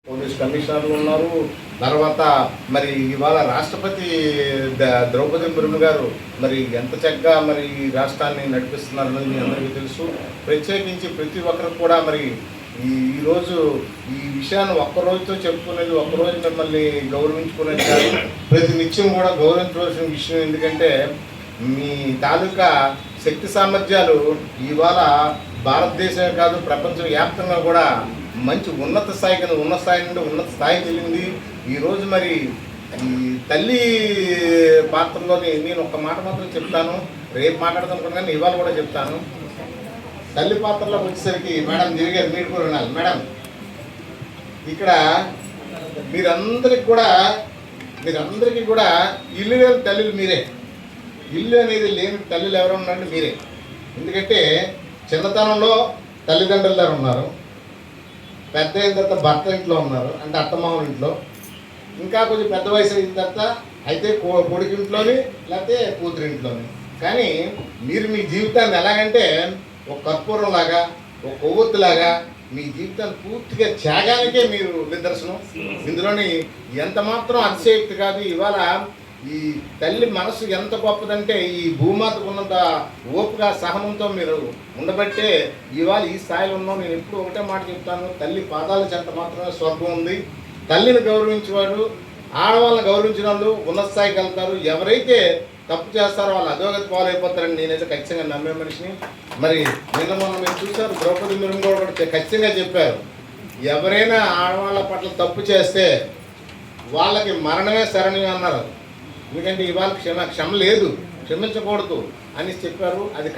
Police కమిషనర్లు ఉన్నారు. తర్వాత మరి ఇవాళ రాష్ట్రపతి ద్రౌపది ముర్ము గారు మరి ఎంత చక్కగా మరి ఈ రాష్ట్రాన్ని నడిపిస్తున్నారన్నది మీ అందరికీ తెలుసు. ప్రత్యేకించి ప్రతి ఒక్కరు కూడా మరి ఈరోజు ఈ విషయాన్ని ఒక్కరోజుతో చెప్పుకునేది, ఒక్కరోజు మిమ్మల్ని గౌరవించుకునేది కాదు, ప్రతి నిత్యం కూడా గౌరవించవలసిన విషయం. ఎందుకంటే మీ తాలూకా శక్తి సామర్థ్యాలు ఇవాళ భారతదేశమే కాదు ప్రపంచ వ్యాప్తంగా కూడా మంచి ఉన్నత స్థాయి నుండి ఉన్నత స్థాయికి వెళ్ళింది. ఈరోజు మరి ఈ తల్లి పాత్రలోని నేను ఒక మాట మాత్రం చెప్తాను, రేపు మాట్లాడతాను కానీ ఇవాళ కూడా చెప్తాను. తల్లి పాత్రలోకి వచ్చేసరికి మేడం జరిగారు, మీరు కూడా వినాలి. మేడం, ఇక్కడ మీరందరికీ కూడా ఇల్లు లేని తల్లులు మీరే. ఇల్లు అనేది లేని తల్లులు ఎవరు ఉన్నారంటే మీరే. ఎందుకంటే చిన్నతనంలో తల్లిదండ్రుల దగ్గర ఉన్నారు, పెద్ద అయిన తర్వాత భర్త ఇంట్లో ఉన్నారు, అంటే అత్తమామల ఇంట్లో, ఇంకా కొంచెం పెద్ద వయసు అయిన తర్వాత అయితే కొడుకు ఇంట్లోని లేకపోతే కూతురు ఇంట్లోని. కానీ మీరు మీ జీవితాన్ని ఎలాగంటే ఒక కర్పూరంలాగా, ఒక కొవ్వొత్తులాగా మీ జీవితాన్ని పూర్తిగా త్యాగానికే మీరు నిదర్శనం. ఇందులోని ఎంత మాత్రం అతిశయోక్తి కాదు. ఇవాళ ఈ తల్లి మనసు ఎంత గొప్పదంటే ఈ భూమాతకు ఉన్నంత ఓపుగా సహనంతో మీరు ఉండబట్టే ఇవాళ ఈ స్థాయిలో ఉన్నాం. నేను ఎప్పుడు ఒకటే మాట చెప్తాను, తల్లి పాదాల చెంత మాత్రమే స్వర్గం ఉంది. తల్లిని గౌరవించేవాడు, ఆడవాళ్ళని గౌరవించిన వాళ్ళు ఉన్నత స్థాయికి వెళ్తారు. ఎవరైతే తప్పు చేస్తారో వాళ్ళు అధోగతి పాలైపోతారని నేనైతే ఖచ్చితంగా నమ్మే మనిషిని. మరి నిన్న మొన్న మీరు చూశారు, ద్రౌపది ముర్ము కూడా ఖచ్చితంగా చెప్పారు, ఎవరైనా ఆడవాళ్ళ పట్ల తప్పు చేస్తే వాళ్ళకి మరణమే శరణ్యం అన్నారు. ఎందుకంటే ఇవాళ క్షమ లేదు, క్షమించకూడదు అని చెప్పారు. అది